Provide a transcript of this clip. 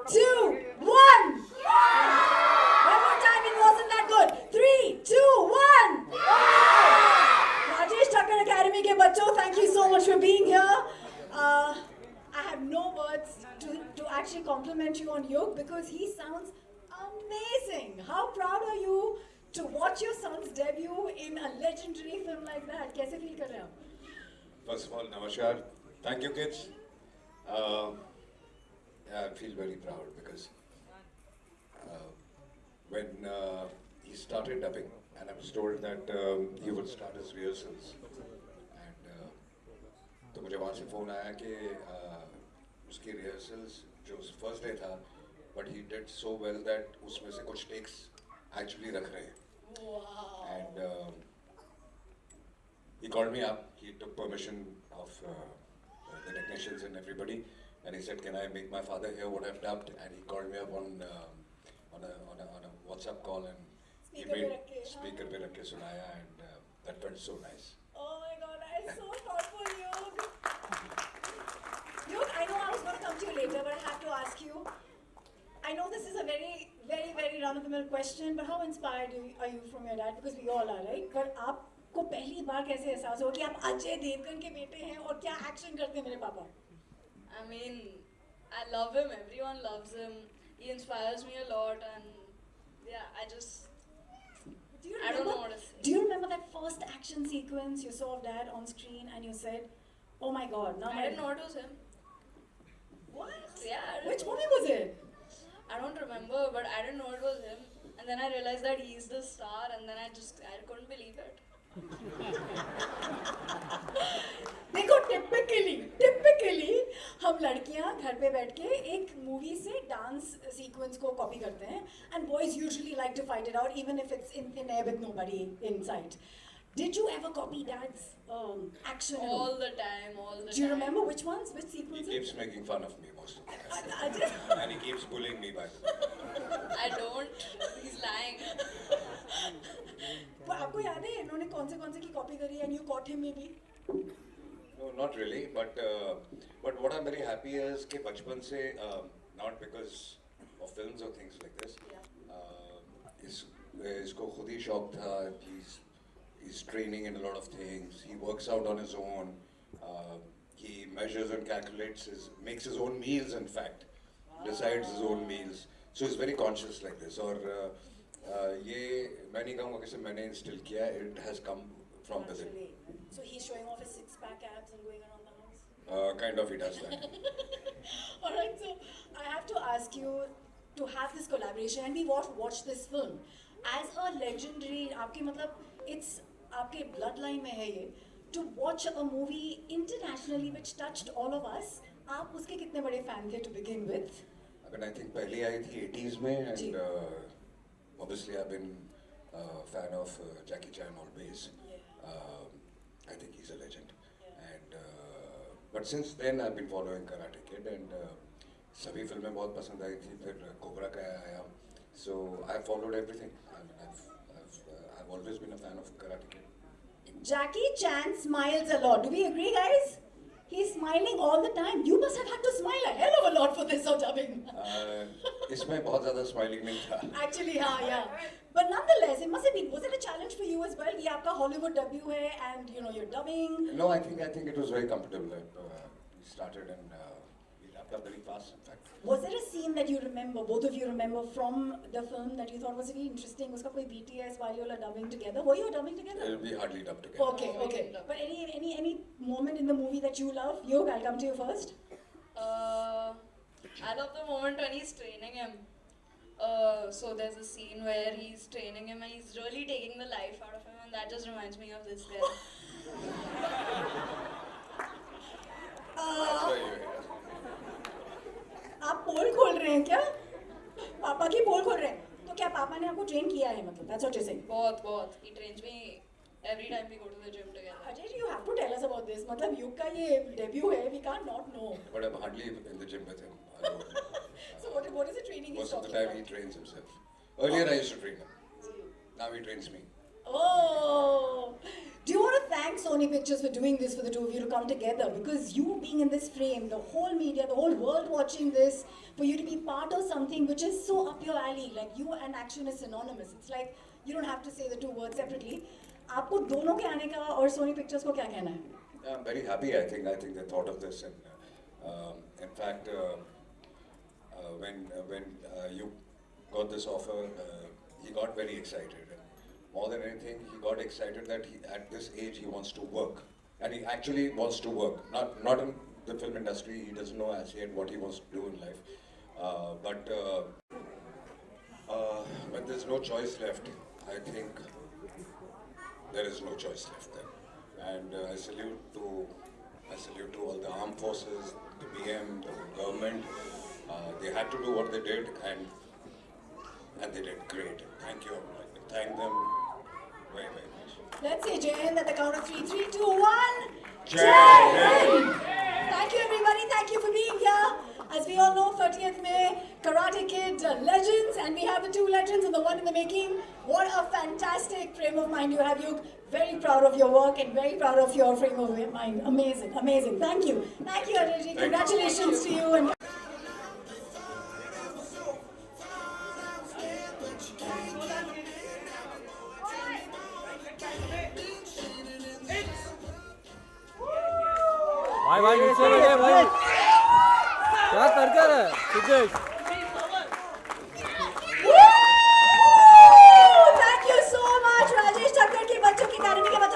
2, 1. One more time, it wasn't that good. 3, 2, 1. Rajesh Thakkar Academy के बच्चों, thank you so much for being here. I have no words to actually compliment you on Yug because he sounds amazing. How proud are you to watch your son's debut in a legendary film like that? कैसे feel कर रहे हैं आप? First of all, namaskar. Thank you, kids. Yeah, I feel very proud because when he started dubbing, and I was told that he would start his rehearsals, and तो मुझे वहाँ से phone आया कि उसकी rehearsals जो first day था, but he did so well that उसमें से कुछ takes actually रख रहे हैं. Wow. And he called me up. He took permission of the technicians and everybody, and he said, "Can I make my father hear what I've dubbed?" And he called me up on a WhatsApp call, and he Speaker made पे रख के, हाँ. speaker पे रख के सुनाया, and that felt so nice. Oh my god, I'm so thoughtful, Yug. Yug, I know I was going to come to you later, but I have to ask you. I know this is a very, very, very run-of-the-mill question, but how inspired are you from your dad? Because we all are, right? But आपको पहली बार कैसे एहसास हुआ कि आप अजय देवगन के बेटे हैं और क्या एक्शन करते हैं मेरे पापा? I mean, I love him. Everyone loves him. He inspires me a lot, and yeah, I don't know what to say. Do you remember that first action sequence you saw of dad on screen and you said, "Oh my god, now I didn't know it was him. What? Yeah. Which movie was it? I don't remember, but I didn't know it was him. And then I realized that he's the star, and then I couldn't believe it. देखो typically हम लड़कियां घर पे बैठ के एक movie से dance sequence को कॉपी करते हैं and boys usually like to fight it out even if it's in thin air with nobody in sight. Did you ever copy dad's action? All the time. Do you remember which ones? Which He sequences? keeps making fun of me most of the time, I just- and he keeps bullying me by the way. I don't. He's lying. वो आपको याद है इन्होंने कौन से की copy करी and you caught him maybe? No, not really. But what I'm very happy is कि बचपन से not because of films or things like this. इसको खुद ही शौक था. He's training in a lot of things. He works out on his own. He measures and calculates makes his own meals. In fact, decides his own meals. So he's very conscious like this. और ये मैं नहीं कहूँगा कि मैंने instill किया. It has come from within. Naturally. So he's showing off his six-pack abs and going around the house? Kind of he does that. Alright, so I have to ask you to have this collaboration and we watched this film. As a legendary, आपके मतलब it's आपके bloodline में है ये. To watch a movie internationally which touched all of us, आप उसके कितने बड़े fan थे to begin with? I mean, I think पहली आई थी 80s में, जी. and obviously I've been a fan of Jackie Chan always. I think he's a legend. And but since then I've been following Karate Kid, and सभी फिल्में बहुत पसंद आई थी. फिर Cobra Kai आया, so I've followed everything. I mean, I've always been a fan of Karate Kid. Jackie Chan smiles a lot. Do we agree, guys? He's smiling all the time. You must have had to smile a hell of a lot for this or dubbing. इसमें बहुत ज़्यादा smiling नहीं था. Actually, yeah. But nonetheless, it must have been. Was it a challenge for you as well? ये आपका Hollywood debut है, and you're dubbing. No, I think it was very comfortable. We started and we wrapped up very fast. In fact. Was there a scene that you remember, both of you remember from the film that you thought was really interesting? उसका कोई BTS while you were dubbing together? Were you dubbing together? We hardly dubbed together. Okay. But any moment in the movie that you love? Yog, I'll come to you first. I love the moment when he's training him. So there's a scene where he's training him and he's really taking the life out of him, and that just reminds me of this guy. That's why you're here. आप पोल खोल रहे हैं क्या? पापा की पोल खोल रहे हैं. तो क्या पापा ने आपको ट्रेन किया है मतलब? That's what you're saying. बहुत. He trains me every time we go to the gym together. Ajay, you have to tell us about this. मतलब युग का ये debut है. We can't not know. But I'm hardly in the gym with him. So what is the training he's Most of the talking time he about? trains himself. Earlier I used to train him. Now he trains me. Oh, do you want want to thank Sony Pictures for doing this for the two of you to come together, because you being in this frame, the whole media, the whole world watching this, for you to be part of something which is so up your alley, like you and action is synonymous. It's like you don't have to say the two words separately. आपको दोनों के आने का और Sony Pictures को क्या कहना है? I'm very happy. I think they thought of this, and in fact, when you got this offer, he got very excited. More than anything, he got excited that at this age he wants to work, and he actually wants to work. Not in the film industry. He doesn't know as yet what he wants to do in life. But when there's no choice left, I think there is no choice left then. And I salute to all the armed forces, the PM, the government. They had to do what they did, and they did great. Thank you. I would like to thank them very, very much. Let's say Jai Hind at the count of 3, 3, 2, 1. Jai Hind. Thank you everybody, thank you for being here. As we all know, 30th May, Karate Kid legends, and we have the two legends and the one in the making. What a fantastic frame of mind you have. You're very proud of your work and very proud of your frame of mind. Amazing, amazing. Thank you. Thank you, Ajay. Congratulations to you. And भाई नीचे लगे भाई, क्या कर रहा है Siddhesh? Thank you so much, Rajesh Thakkar के बच्चों की अकेडमी के बच्चों